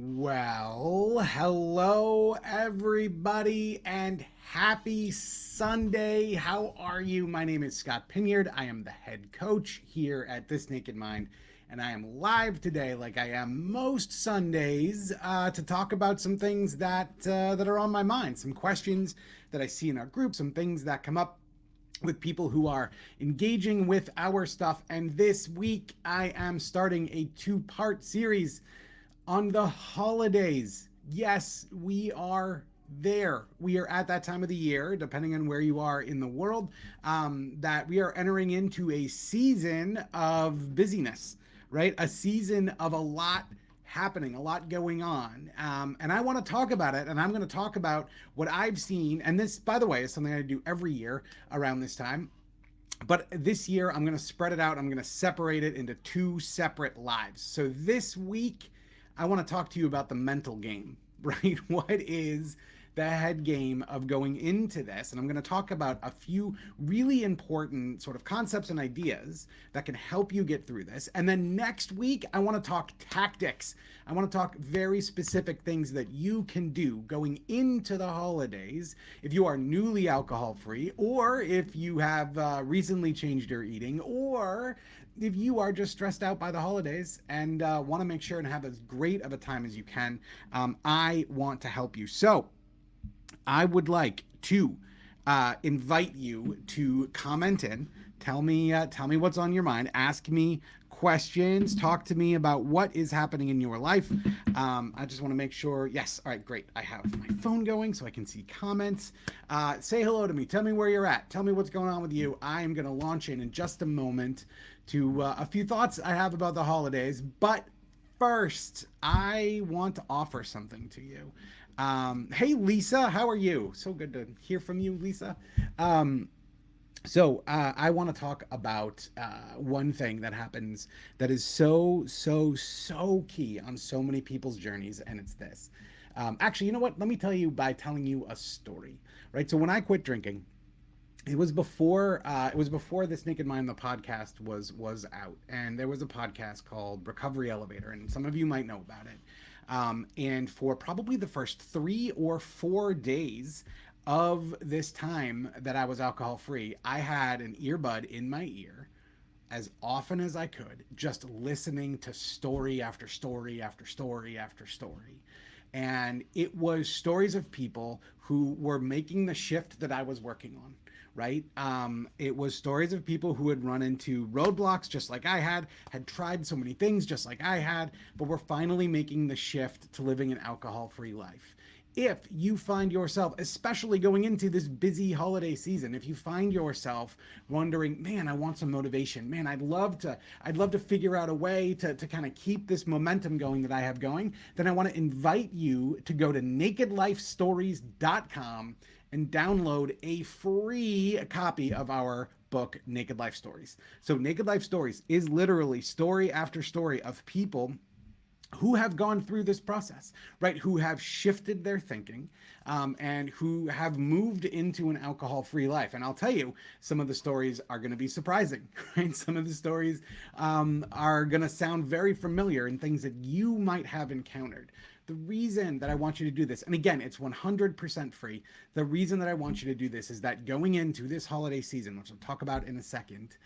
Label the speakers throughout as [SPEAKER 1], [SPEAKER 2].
[SPEAKER 1] Well, hello everybody and happy Sunday. How are you? My name is Scott Pinyard. I am the head coach here at This Naked Mind, and I am live today, like I am most Sundays, to talk about some things that are on my mind, some questions that I see in our group, some things that come up with people who are engaging with our stuff. And this week, I am starting a two-part series on the holidays. Yes, we are there. We are at that time of the year, depending on where you are in the world, that we are entering into a season of busyness, right? A season of a lot happening, a lot going on. And I want to talk about it. And I'm going to talk about what I've seen. And this, by the way, is something I do every year around this time. But this year, I'm going to spread it out. I'm going to separate it into two separate lives. So this week, I want to talk to you about the mental game, right? What is the head game of going into this? And I'm going to talk about a few really important sort of concepts and ideas that can help you get through this. And then next week, I want to talk tactics. I want to talk very specific things that you can do going into the holidays if you are newly alcohol free, or if you have recently changed your eating, or if you are just stressed out by the holidays and want to make sure and have as great of a time as you can. I want to help you. So I would like to invite you to comment in. Tell me what's on your mind. Ask me questions. Talk to me about what is happening in your life. I just want to make sure. Yes. All right. Great. I have my phone going so I can see comments. Say hello to me. Tell me where you're at. Tell me what's going on with you. I am going to launch in just a moment to a few thoughts I have about the holidays. But first, I want to offer something to you. Hey, Lisa, how are you? So good to hear from you, Lisa. I want to talk about one thing that happens that is so key on so many people's journeys, and it's this. Actually, you know what? Let me tell you by telling you a story, right? So when I quit drinking, it was before This Naked Mind, the podcast, was out, and there was a podcast called Recovery Elevator, and some of you might know about it. And for probably the first 3 or 4 days of this time that I was alcohol free, I had an earbud in my ear as often as I could, just listening to story after story after story after story. And it was stories of people who were making the shift that I was working on, right? It was stories of people who had run into roadblocks just like I had tried so many things just like I had, but were finally making the shift to living an alcohol free life. If you find yourself, especially going into this busy holiday season, if you find yourself wondering, man, I want some motivation, man, I'd love to figure out a way to kind of keep this momentum going that I have going, then I want to invite you to go to nakedlifestories.com and download a free copy of our book, Naked Life Stories. So Naked Life Stories is literally story after story of people who have gone through this process, right? Who have shifted their thinking, and who have moved into an alcohol-free life. And I'll tell you, some of the stories are going to be surprising, right? Some of the stories are going to sound very familiar and things that you might have encountered. The reason that I want you to do this, and again, it's 100% free. The reason that I want you to do this is that going into this holiday season, which I'll talk about in a second,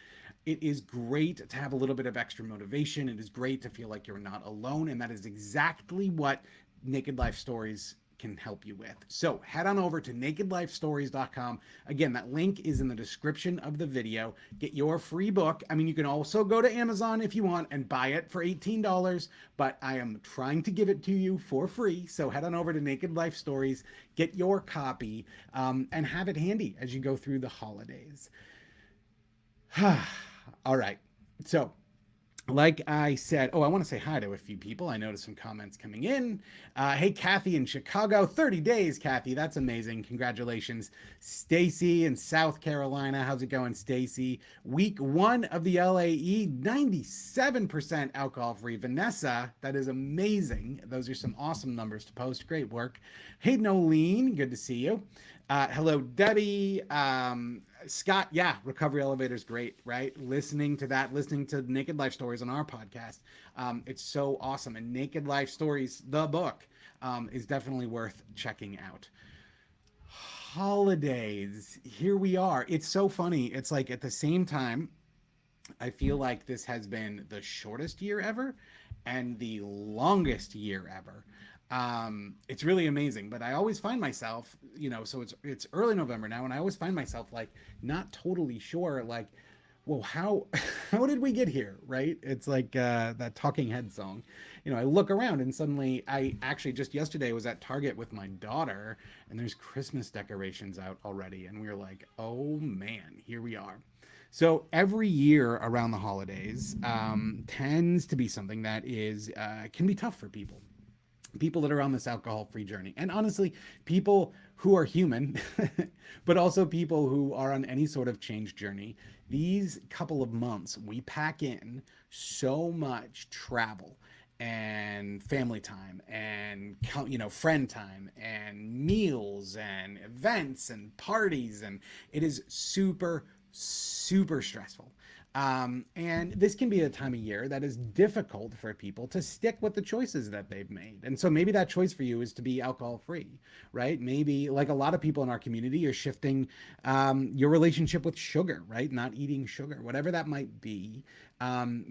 [SPEAKER 1] it is great to have a little bit of extra motivation. It is great to feel like you're not alone. And that is exactly what Naked Life Stories can help you with. So head on over to nakedlifestories.com. Again, that link is in the description of the video. Get your free book. I mean, you can also go to Amazon if you want and buy it for $18, but I am trying to give it to you for free. So head on over to Naked Life Stories, get your copy, and have it handy as you go through the holidays. All right. So, like I said, I want to say hi to a few people. I noticed some comments coming in. Hey, Kathy in Chicago, 30 days, Kathy. That's amazing. Congratulations. Stacy in South Carolina. How's it going, Stacy? Week 1 of the LAE, 97% alcohol free. Vanessa, that is amazing. Those are some awesome numbers to post. Great work. Hey, Nolene, good to see you. Hello, Debbie. Scott, yeah, Recovery Elevator is great, right? Listening to that, listening to Naked Life Stories on our podcast, it's so awesome. And Naked Life Stories, the book, is definitely worth checking out. Holidays, here we are. It's so funny. It's like at the same time, I feel like this has been the shortest year ever and the longest year ever. It's really amazing, but I always find myself, so it's early November now, and I always find myself like not totally sure, like, well, how how did we get here, right? It's like that Talking Head song. I look around and suddenly I actually just yesterday was at Target with my daughter, and there's Christmas decorations out already, and we were like, oh man, here we are. So every year around the holidays tends to be something that is can be tough for people that are on this alcohol free journey. And honestly, people who are human, but also people who are on any sort of change journey. These couple of months, we pack in so much travel and family time and friend time and meals and events and parties, and it is super stressful. And this can be a time of year that is difficult for people to stick with the choices that they've made. And so maybe that choice for you is to be alcohol free, right? Maybe, like a lot of people in our community, you're shifting your relationship with sugar, right? Not eating sugar, whatever that might be.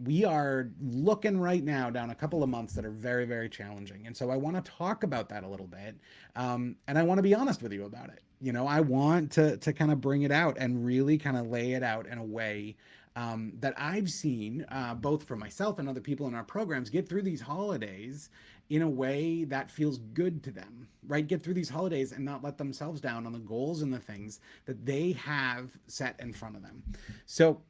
[SPEAKER 1] We are looking right now down a couple of months that are very challenging. And so I want to talk about that a little bit. And I want to be honest with you about it. I want to kind of bring it out and really kind of lay it out in a way that I've seen both for myself and other people in our programs get through these holidays in a way that feels good to them, right? Get through these holidays and not let themselves down on the goals and the things that they have set in front of them. So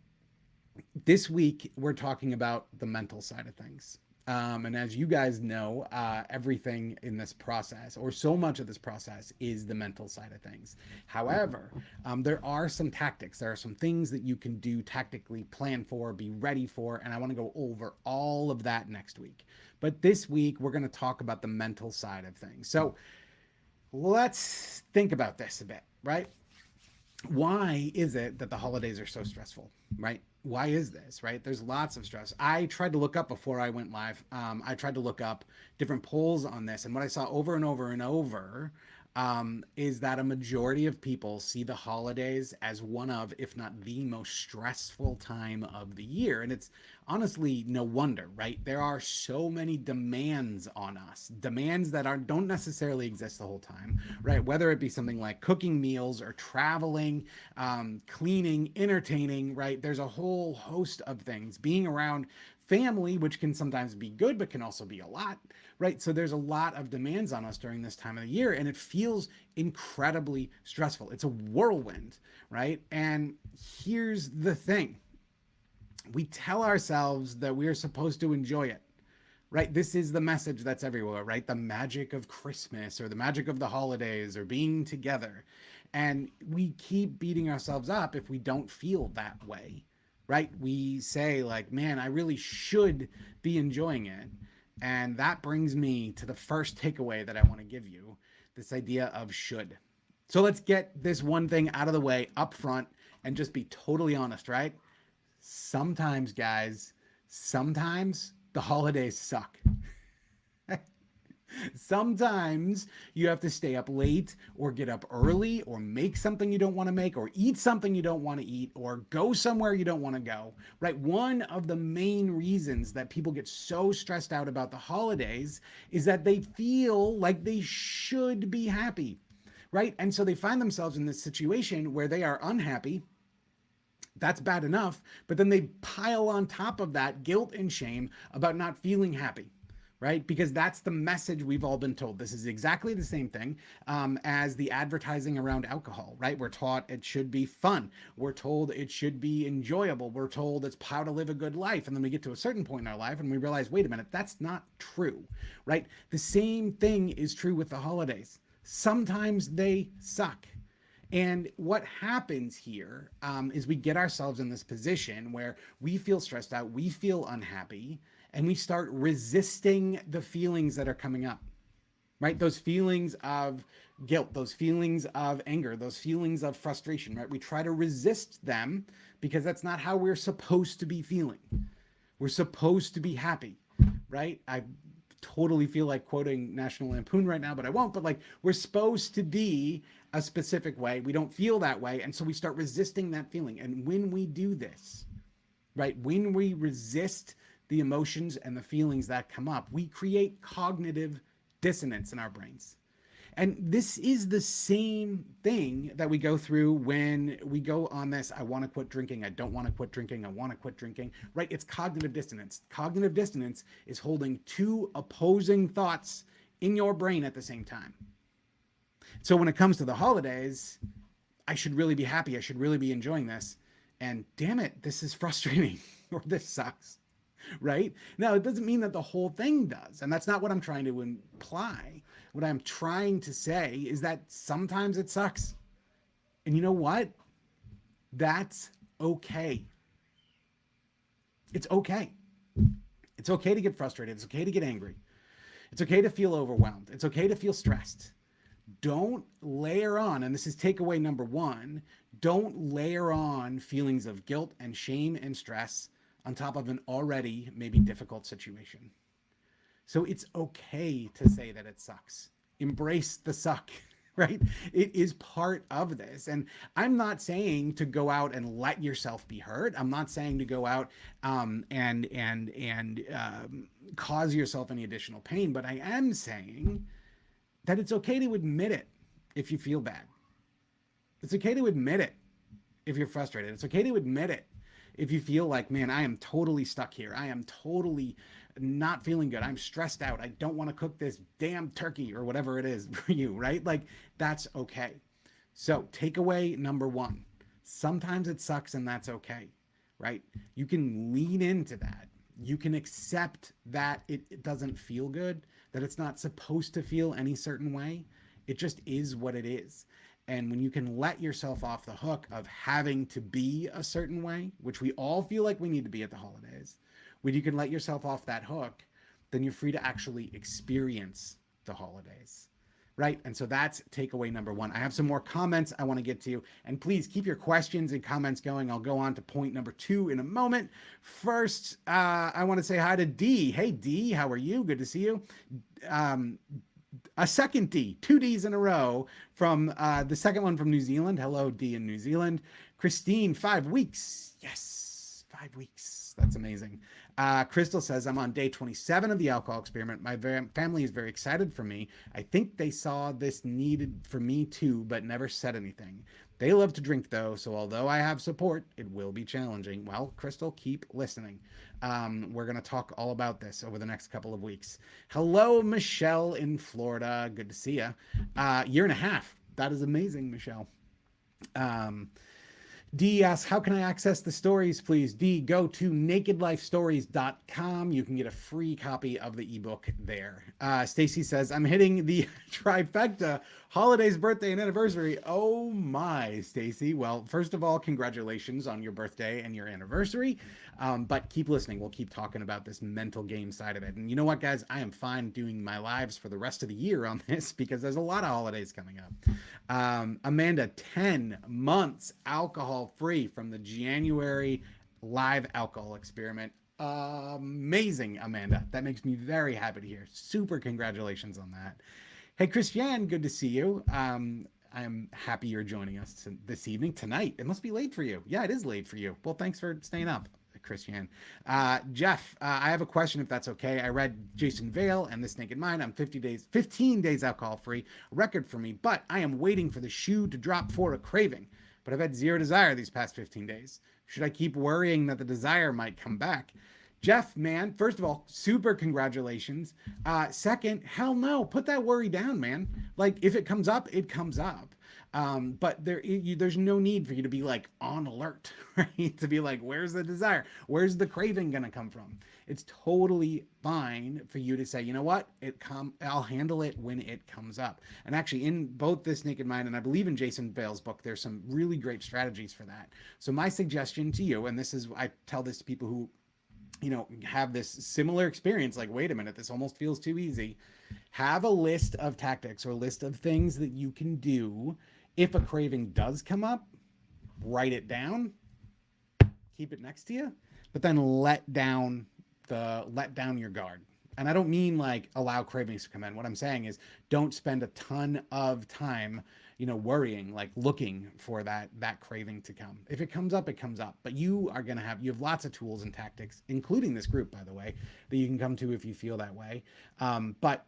[SPEAKER 1] this week, we're talking about the mental side of things. And as you guys know, everything in this process, or so much of this process, is the mental side of things. However, there are some tactics. There are some things that you can do tactically, plan for, be ready for, and I want to go over all of that next week. But this week, we're going to talk about the mental side of things. So let's think about this a bit, right? Why is it that the holidays are so stressful, right? Why is this, right? There's lots of stress. I tried to look up before I went live. I tried to look up different polls on this. And what I saw over and over and over is that a majority of people see the holidays as one of, if not the most stressful time of the year. And it's honestly no wonder, right? There are so many demands on us, demands that don't necessarily exist the whole time, right? Whether it be something like cooking meals or traveling, cleaning, entertaining, right? There's a whole host of things. Being around family, which can sometimes be good, but can also be a lot, right? So there's a lot of demands on us during this time of the year, and it feels incredibly stressful. It's a whirlwind, right? And here's the thing. We tell ourselves that we're supposed to enjoy it, right? This is the message that's everywhere, right? The magic of Christmas or the magic of the holidays or being together. And we keep beating ourselves up if we don't feel that way, right? We say like, man, I really should be enjoying it. And that brings me to the first takeaway that I want to give you, this idea of should. So let's get this one thing out of the way up front and just be totally honest, right? Sometimes, guys, sometimes the holidays suck. Sometimes you have to stay up late or get up early or make something you don't want to make or eat something you don't want to eat or go somewhere you don't want to go, right? One of the main reasons that people get so stressed out about the holidays is that they feel like they should be happy, right? And so they find themselves in this situation where they are unhappy. That's bad enough, but then they pile on top of that guilt and shame about not feeling happy, right? Because that's the message we've all been told. This is exactly the same thing as the advertising around alcohol, right? We're taught it should be fun. We're told it should be enjoyable. We're told it's how to live a good life. And then we get to a certain point in our life and we realize, wait a minute, that's not true, right? The same thing is true with the holidays. Sometimes they suck. And what happens here is we get ourselves in this position where we feel stressed out, we feel unhappy, and we start resisting the feelings that are coming up. right? Those feelings of guilt, those feelings of anger, those feelings of frustration, right? We try to resist them because that's not how we're supposed to be feeling. We're supposed to be happy, right? I totally feel like quoting National Lampoon right now, but I won't. But like, we're supposed to be a specific way. We don't feel that way. And so we start resisting that feeling. And when we do this, right, when we resist the emotions and the feelings that come up, we create cognitive dissonance in our brains. And this is the same thing that we go through when we go on this, I want to quit drinking, I don't want to quit drinking, I want to quit drinking, right? It's cognitive dissonance. Cognitive dissonance is holding two opposing thoughts in your brain at the same time. So when it comes to the holidays, I should really be happy, I should really be enjoying this. And damn it, this is frustrating or this sucks, right? Now, it doesn't mean that the whole thing does. And that's not what I'm trying to imply. What I'm trying to say is that sometimes it sucks. And you know what? That's okay. It's okay. It's okay to get frustrated. It's okay to get angry. It's okay to feel overwhelmed. It's okay to feel stressed. Don't layer on, and this is takeaway number one, don't layer on feelings of guilt and shame and stress on top of an already maybe difficult situation. So it's okay to say that it sucks. Embrace the suck, right? It is part of this. And I'm not saying to go out and let yourself be hurt. I'm not saying to go out and cause yourself any additional pain. But I am saying that it's okay to admit it if you feel bad. It's okay to admit it if you're frustrated. It's okay to admit it if you feel like, man, I am totally stuck here. I am totally not feeling good. I'm stressed out. I don't want to cook this damn turkey or whatever it is for you, right? Like, that's okay. So takeaway number one, sometimes it sucks and that's okay, right? You can lean into that. You can accept that it doesn't feel good, that it's not supposed to feel any certain way. It just is what it is. And when you can let yourself off the hook of having to be a certain way, which we all feel like we need to be at the holidays, when you can let yourself off that hook, then you're free to actually experience the holidays, right? And so that's takeaway number one. I have some more comments I want to get to, and please keep your questions and comments going. I'll go on to point number two in a moment. First, I want to say hi to D. Hey, D, how are you? Good to see you. A second D, two Ds in a row from the second one from New Zealand. Hello, D in New Zealand. Christine, 5 weeks. Yes, 5 weeks. That's amazing. Crystal says, I'm on day 27 of the alcohol experiment. My family is very excited for me. I think they saw this needed for me too, but never said anything. They love to drink though, so although I have support, it will be challenging. Well, Crystal, keep listening. We're going to talk all about this over the next couple of weeks. Hello, Michelle in Florida. Good to see you. Year and a half. That is amazing, Michelle. D asks, how can I access the stories, please? D, go to nakedlifestories.com. You can get a free copy of the ebook there. Stacy says, I'm hitting the trifecta, holidays, birthday, and anniversary. Oh my, Stacy. Well, first of all, congratulations on your birthday and your anniversary. But keep listening. We'll keep talking about this mental game side of it. And you know what, guys? I am fine doing my lives for the rest of the year on this because there's a lot of holidays coming up. Amanda, 10 months alcohol free from the January live alcohol experiment. Amazing, Amanda. That makes me very happy to hear. Super congratulations on that. Hey, Christiane, good to see you. I'm happy you're joining us this evening, tonight. It must be late for you. Yeah, it is late for you. Well, thanks for staying up, Christiane. Jeff, I have a question if that's okay. I read Jason Vale and This Naked Mind. I'm 15 days alcohol free, record for me, but I am waiting for the shoe to drop for a craving. But I've had zero desire these past 15 days. Should I keep worrying that the desire might come back? Jeff, man, first of all, super congratulations. Second, hell no, put that worry down, man. Like, if it comes up, it comes up. But there's no need for you to be like on alert, right? To be like, where's the desire? Where's the craving gonna come from? It's totally fine for you to say, you know what? I'll handle it when it comes up. And actually, in both This Naked Mind and I believe in Jason Vale's book, there's some really great strategies for that. So my suggestion to you, and this is, I tell this to people who have this similar experience, like, wait a minute, this almost feels too easy. Have a list of tactics or a list of things that you can do if a craving does come up. Write it down, keep it next to you, but then let down your guard. And I don't mean like allow cravings to come in. What I'm saying is don't spend a ton of time, worrying, like looking for that craving to come. If it comes up, it comes up. But you have lots of tools and tactics, including this group, by the way, that you can come to if you feel that way. But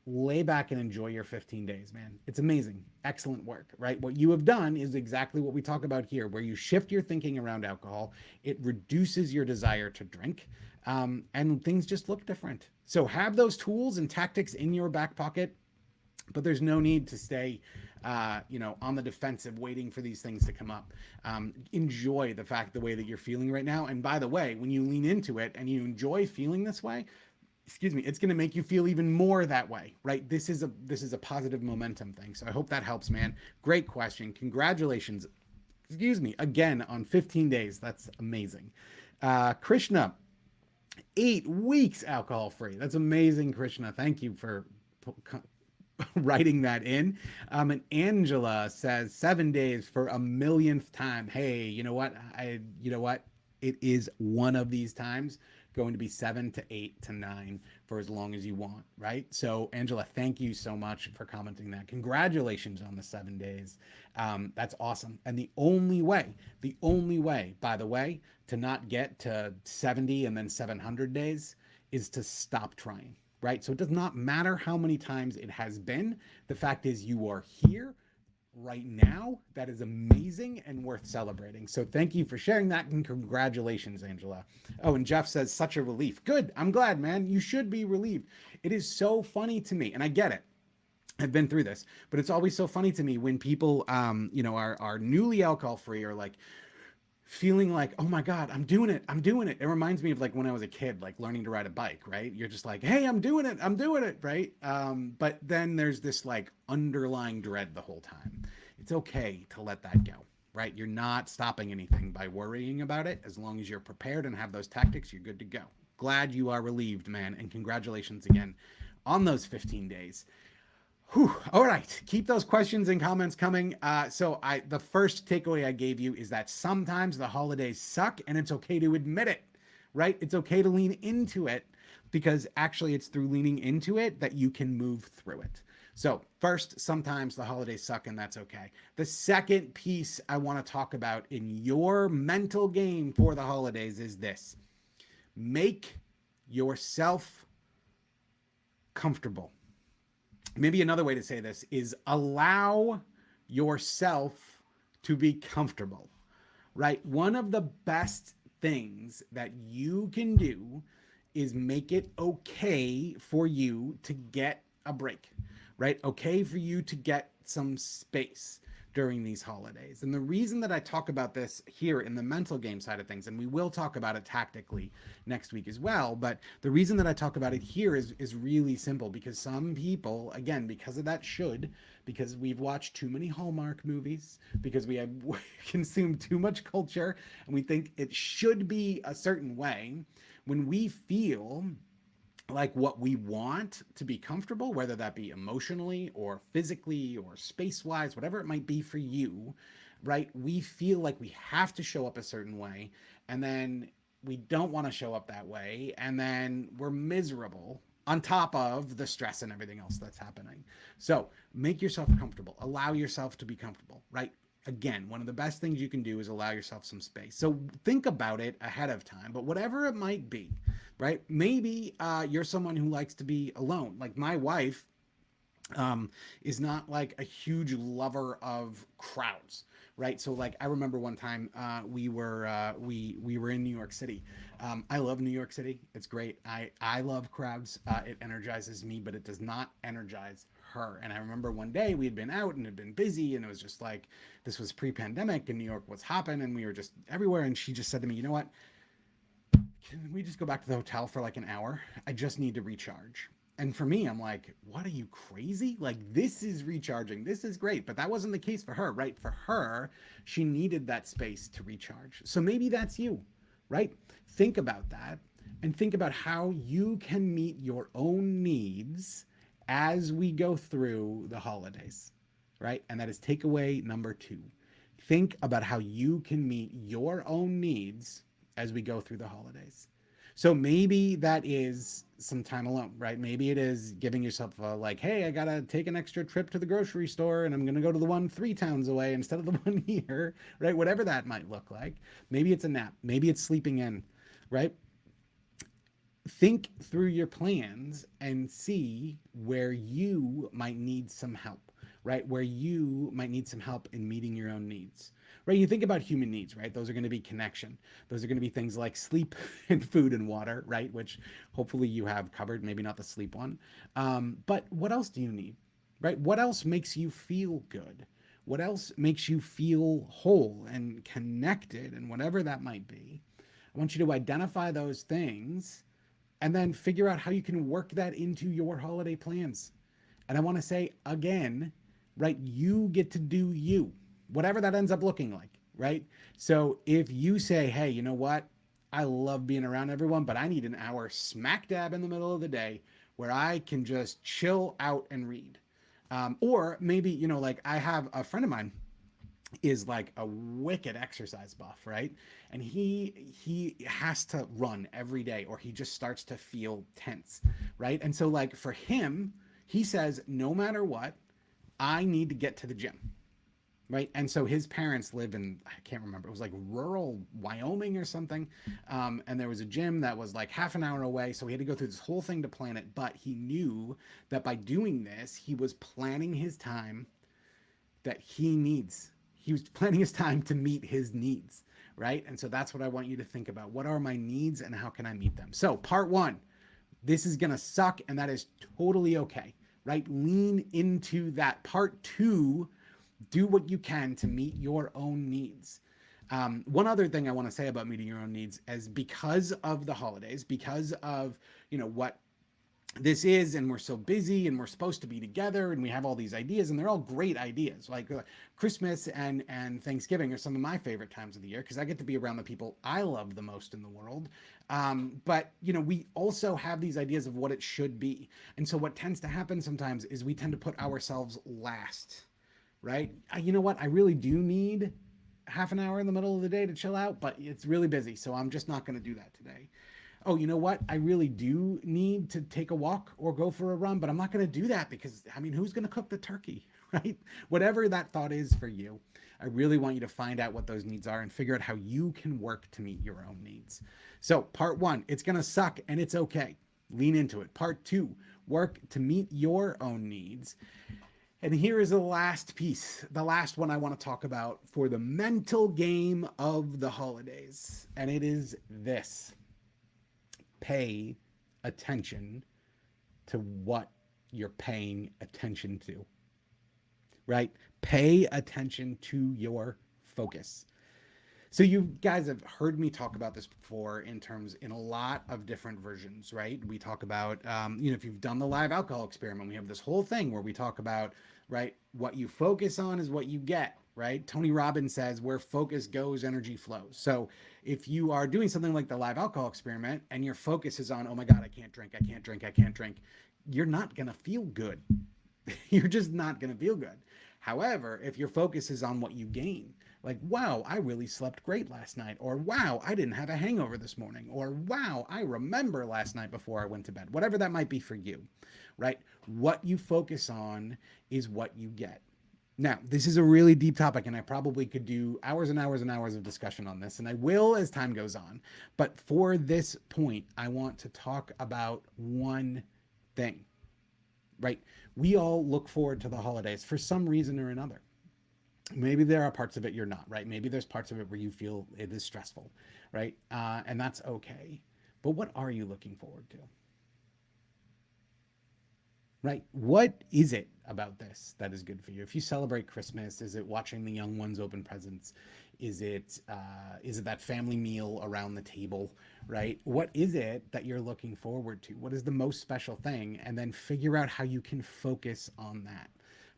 [SPEAKER 1] lay back and enjoy your 15 days, man. It's amazing. Excellent work, right? What you have done is exactly what we talk about here, where you shift your thinking around alcohol. It reduces your desire to drink, and things just look different. So have those tools and tactics in your back pocket, but there's no need to stay, on the defensive, waiting for these things to come up. Enjoy the way that you're feeling right now. And by the way, when you lean into it and you enjoy feeling this way, it's going to make you feel even more that way, right? This is a positive momentum thing. So I hope that helps, man. Great question. Congratulations, again on 15 days. That's amazing. Krishna, 8 weeks alcohol free. That's amazing, Krishna. Thank you for writing that in. And Angela says 7 days for a millionth time. Hey, you know what? It is one of these times going to be 7 to 8 to 9 for as long as you want, right? So Angela, thank you so much for commenting that. Congratulations on the 7 days. That's awesome. And the only way, by the way, to not get to 70 and then 700 days is to stop trying, right? So it does not matter how many times it has been. The fact is you are here right now. That is amazing and worth celebrating. So thank you for sharing that, and congratulations, Angela. Oh, and Jeff says, such a relief. Good. I'm glad, man. You should be relieved. It is so funny to me, and I get it. I've been through this, but it's always so funny to me when people, are newly alcohol free, or like feeling like, oh my God, I'm doing it. It reminds me of like when I was a kid, like learning to ride a bike, right? You're just like, hey, I'm doing it, right? But then there's this like underlying dread the whole time. It's okay to let that go, right? You're not stopping anything by worrying about it. As long as you're prepared and have those tactics, you're good to go. Glad you are relieved, man. And congratulations again on those 15 days. Whew. All right, keep those questions and comments coming. The first takeaway I gave you is that sometimes the holidays suck, and it's okay to admit it, right? It's okay to lean into it, because actually it's through leaning into it that you can move through it. So first, sometimes the holidays suck, and that's okay. The second piece I want to talk about in your mental game for the holidays is this: make yourself comfortable. Maybe another way to say this is allow yourself to be comfortable, right? One of the best things that you can do is make it okay for you to get a break, right? Okay for you to get some space during these holidays. And the reason that I talk about this here in the mental game side of things, and we will talk about it tactically next week as well, but the reason that I talk about it here is really simple, because some people, again, because of that because we've watched too many Hallmark movies, because we have consumed too much culture, and we think it should be a certain way, when we feel like what we want to be comfortable, whether that be emotionally or physically or space-wise, whatever it might be for you, right? We feel like we have to show up a certain way, and then we don't want to show up that way, and then we're miserable on top of the stress and everything else that's happening. So make yourself comfortable. Allow yourself to be comfortable, right? Again, one of the best things you can do is allow yourself some space. So think about it ahead of time, but whatever it might be, right? Maybe you're someone who likes to be alone. Like my wife is not like a huge lover of crowds, right? So like I remember one time we were in New York City. I love New York City. It's great. I love crowds. It energizes me, but it does not energize her. And I remember one day we had been out and had been busy, and it was just like, this was pre-pandemic and New York was hopping and we were just everywhere. And she just said to me, you know what? Can we just go back to the hotel for like an hour? I just need to recharge. And for me, I'm like, what, are you crazy? Like, this is recharging. This is great. But that wasn't the case for her, right? For her, she needed that space to recharge. So maybe that's you, right? Think about that and think about how you can meet your own needs as we go through the holidays, right? And that is takeaway number 2. Think about how you can meet your own needs as we go through the holidays. So maybe that is some time alone, right? Maybe it is giving yourself a like, hey, I gotta take an extra trip to the grocery store and I'm gonna go to the one 3 towns away instead of the one here, right? Whatever that might look like. Maybe it's a nap. Maybe it's sleeping in, right? Think through your plans and see where you might need some help, right? Where you might need some help in meeting your own needs, right? You think about human needs, right? Those are going to be connection. Those are going to be things like sleep and food and water, right? Which hopefully you have covered, maybe not the sleep one. But what else do you need, right? What else makes you feel good? What else makes you feel whole and connected, and whatever that might be? I want you to identify those things and then figure out how you can work that into your holiday plans. And I want to say again, right, you get to do you, whatever that ends up looking like, right? So if you say, hey, you know what? I love being around everyone, but I need an hour smack dab in the middle of the day where I can just chill out and read. Or maybe, like I have a friend of mine is like a wicked exercise buff, right? And he has to run every day or he just starts to feel tense, right? And so like for him, he says no matter what, I need to get to the gym, right? And so his parents live in, I can't remember, it was like rural Wyoming or something. And there was a gym that was like half an hour away. So he had to go through this whole thing to plan it. But he knew that by doing this, he was planning his time that he needs. He was planning his time to meet his needs, right? And so that's what I want you to think about. What are my needs and how can I meet them? So part 1, this is going to suck and that is totally okay, right? Lean into that. Part 2, do what you can to meet your own needs. One other thing I want to say about meeting your own needs is because of the holidays, because of, what this is, and we're so busy and we're supposed to be together and we have all these ideas and they're all great ideas, like Christmas and Thanksgiving are some of my favorite times of the year because I get to be around the people I love the most in the world. But we also have these ideas of what it should be, and so what tends to happen sometimes is we tend to put ourselves last, right? You know what, I really do need half an hour in the middle of the day to chill out, but it's really busy, so I'm just not going to do that today. Oh, you know what? I really do need to take a walk or go for a run, but I'm not going to do that because, who's going to cook the turkey, right? Whatever that thought is for you, I really want you to find out what those needs are and figure out how you can work to meet your own needs. So part 1, it's going to suck and it's okay. Lean into it. Part 2, work to meet your own needs. And here is the last piece, the last one I want to talk about for the mental game of the holidays. And it is this. Pay attention to what you're paying attention to, right? Pay attention to your focus. So you guys have heard me talk about this before in a lot of different versions, right? We talk about, if you've done the live alcohol experiment, we have this whole thing where we talk about, right? What you focus on is what you get, right? Tony Robbins says where focus goes, energy flows. So if you are doing something like the live alcohol experiment and your focus is on, oh my God, I can't drink, you're not going to feel good. You're just not going to feel good. However, if your focus is on what you gain, like, wow, I really slept great last night, or wow, I didn't have a hangover this morning, or wow, I remember last night before I went to bed, whatever that might be for you, right? What you focus on is what you get. Now, this is a really deep topic, and I probably could do hours and hours and hours of discussion on this, and I will as time goes on. But for this point, I want to talk about one thing, right? We all look forward to the holidays for some reason or another. Maybe there are parts of it you're not, right? Maybe there's parts of it where you feel it is stressful, right? And that's okay. But what are you looking forward to? Right? What is it about this that is good for you? If you celebrate Christmas, is it watching the young ones open presents? Is it that family meal around the table, right? What is it that you're looking forward to? What is the most special thing? And then figure out how you can focus on that.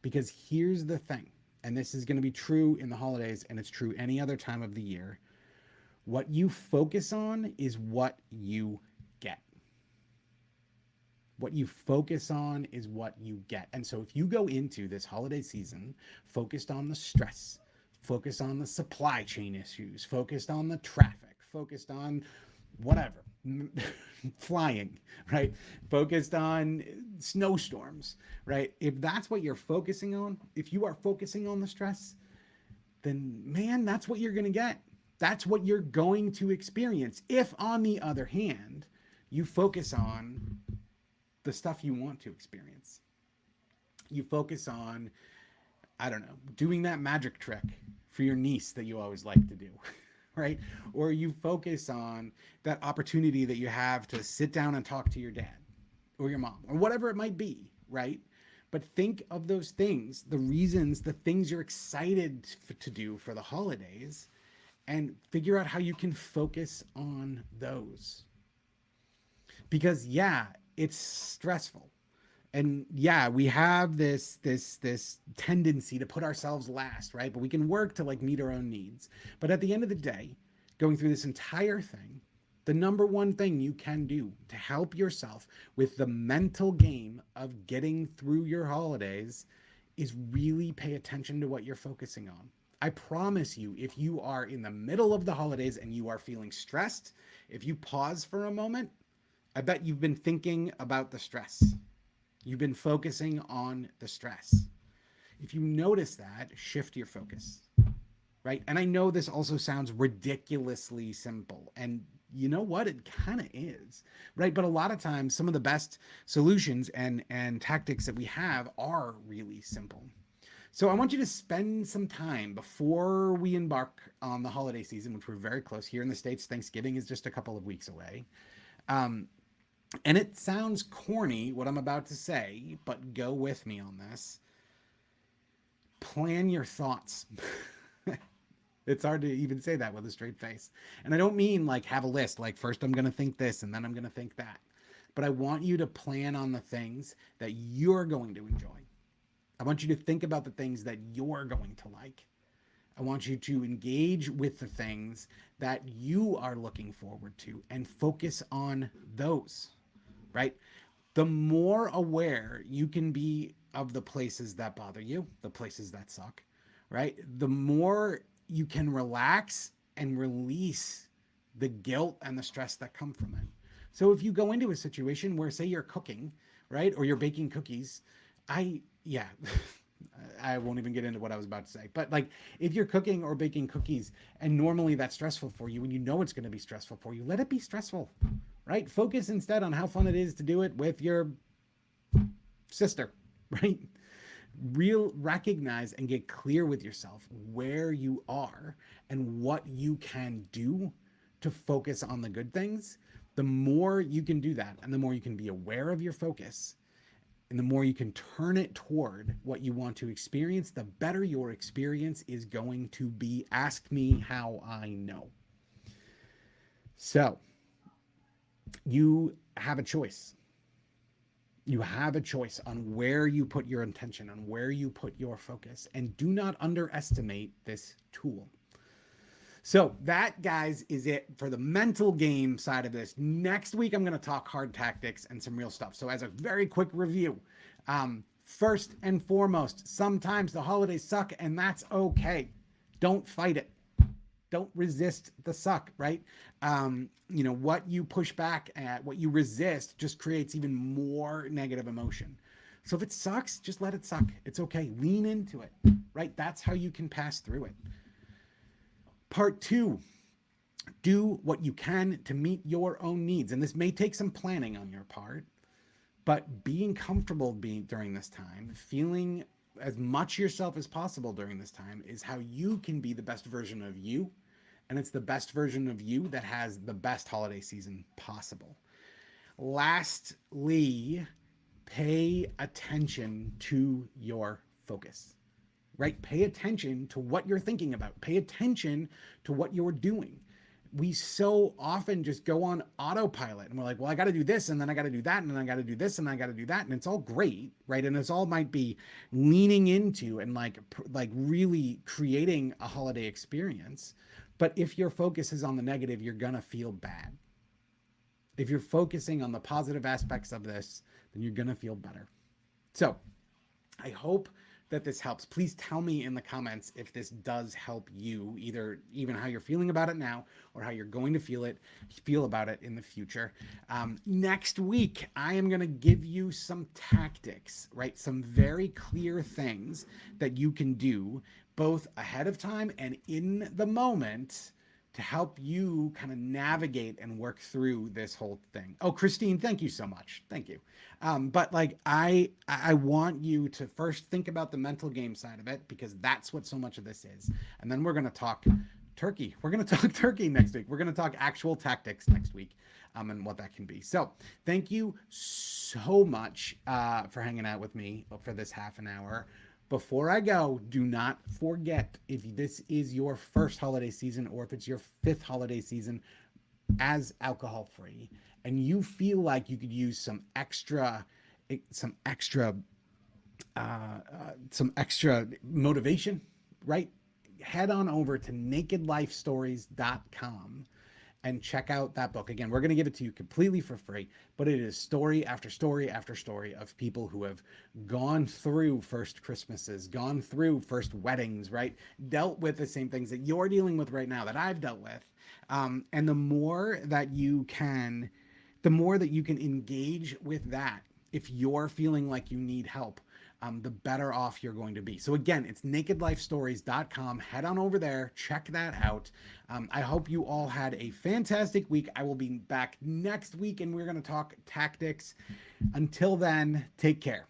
[SPEAKER 1] Because here's the thing, and this is going to be true in the holidays, and it's true any other time of the year. What you focus on is what you What you focus on is what you get. And so if you go into this holiday season focused on the stress, focused on the supply chain issues, focused on the traffic, focused on whatever, flying, right? Focused on snowstorms, right? If that's what you're focusing on, if you are focusing on the stress, then man, that's what you're going to get. That's what you're going to experience. If, on the other hand, you focus on the stuff you want to experience, you focus on, I don't know, doing that magic trick for your niece that you always like to do, right? Or you focus on that opportunity that you have to sit down and talk to your dad or your mom or whatever it might be, right? But think of those things, the reasons, the things you're excited to do for the holidays, and figure out how you can focus on those. Because yeah, it's stressful. And yeah, we have this tendency to put ourselves last, right? But we can work to like meet our own needs. But at the end of the day, going through this entire thing, the number one thing you can do to help yourself with the mental game of getting through your holidays is really pay attention to what you're focusing on. I promise you, if you are in the middle of the holidays and you are feeling stressed, if you pause for a moment, I bet you've been thinking about the stress. You've been focusing on the stress. If you notice that, shift your focus, right? And I know this also sounds ridiculously simple, and you know what? It kind of is, right? But a lot of times, some of the best solutions and tactics that we have are really simple. So I want you to spend some time before we embark on the holiday season, which we're very close here in the States. Thanksgiving is just a couple of weeks away. And it sounds corny what I'm about to say, but go with me on this. Plan your thoughts. It's hard to even say that with a straight face. And I don't mean like have a list, like first I'm going to think this and then I'm going to think that. But I want you to plan on the things that you're going to enjoy. I want you to think about the things that you're going to like. I want you to engage with the things that you are looking forward to and focus on those, right? The more aware you can be of the places that bother you, the places that suck, right? The more you can relax and release the guilt and the stress that come from it. So if you go into a situation where, say, you're cooking, right, or you're baking cookies, I won't even get into what I was about to say. But like, if you're cooking or baking cookies and normally that's stressful for you and you know it's going to be stressful for you, let it be stressful, right? Focus instead on how fun it is to do it with your sister, right? Recognize and get clear with yourself where you are and what you can do to focus on the good things. The more you can do that and the more you can be aware of your focus and the more you can turn it toward what you want to experience, the better your experience is going to be. Ask me how I know. So you have a choice. You have a choice on where you put your intention, on where you put your focus, and do not underestimate this tool. So that, guys, is it for the mental game side of this. Next week, I'm going to talk hard tactics and some real stuff. So as a very quick review, first and foremost, sometimes the holidays suck, and that's okay. Don't fight it. Don't resist the suck, right? What you push back at, what you resist just creates even more negative emotion. So if it sucks, just let it suck. It's okay. Lean into it, right? That's how you can pass through it. Part 2, do what you can to meet your own needs. And this may take some planning on your part, but being comfortable during this time, feeling as much yourself as possible during this time is how you can be the best version of you. And it's the best version of you that has the best holiday season possible. Lastly, pay attention to your focus, right? Pay attention to what you're thinking about. Pay attention to what you're doing. We so often just go on autopilot and we're like, well, I got to do this and then I got to do that and then I got to do this and I got to do that. And it's all great, right? And it's all might be leaning into and like really creating a holiday experience. But if your focus is on the negative, you're going to feel bad. If you're focusing on the positive aspects of this, then you're going to feel better. So I hope that this helps. Please tell me in the comments if this does help you, either even how you're feeling about it now or how you're going to feel about it in the future. Next week, I am going to give you some tactics, right? Some very clear things that you can do both ahead of time and in the moment to help you kind of navigate and work through this whole thing. Oh, Christine, thank you so much. Thank you. But like I want you to first think about the mental game side of it, because that's what so much of this is. And then we're going to talk turkey. We're going to talk turkey next week. We're going to talk actual tactics next week, and what that can be. So thank you so much for hanging out with me for this half an hour. Before I go, do not forget, if this is your first holiday season or if it's your fifth holiday season as alcohol free, and you feel like you could use some extra motivation, right? Head on over to nakedlifestories.com and check out that book. Again, we're going to give it to you completely for free, but it is story after story after story of people who have gone through first Christmases, gone through first weddings, right? Dealt with the same things that you're dealing with right now, that I've dealt with. And the more that you can engage with that, if you're feeling like you need help, the better off you're going to be. So again, it's nakedlifestories.com. Head on over there, check that out. I hope you all had a fantastic week. I will be back next week and we're going to talk tactics. Until then, take care.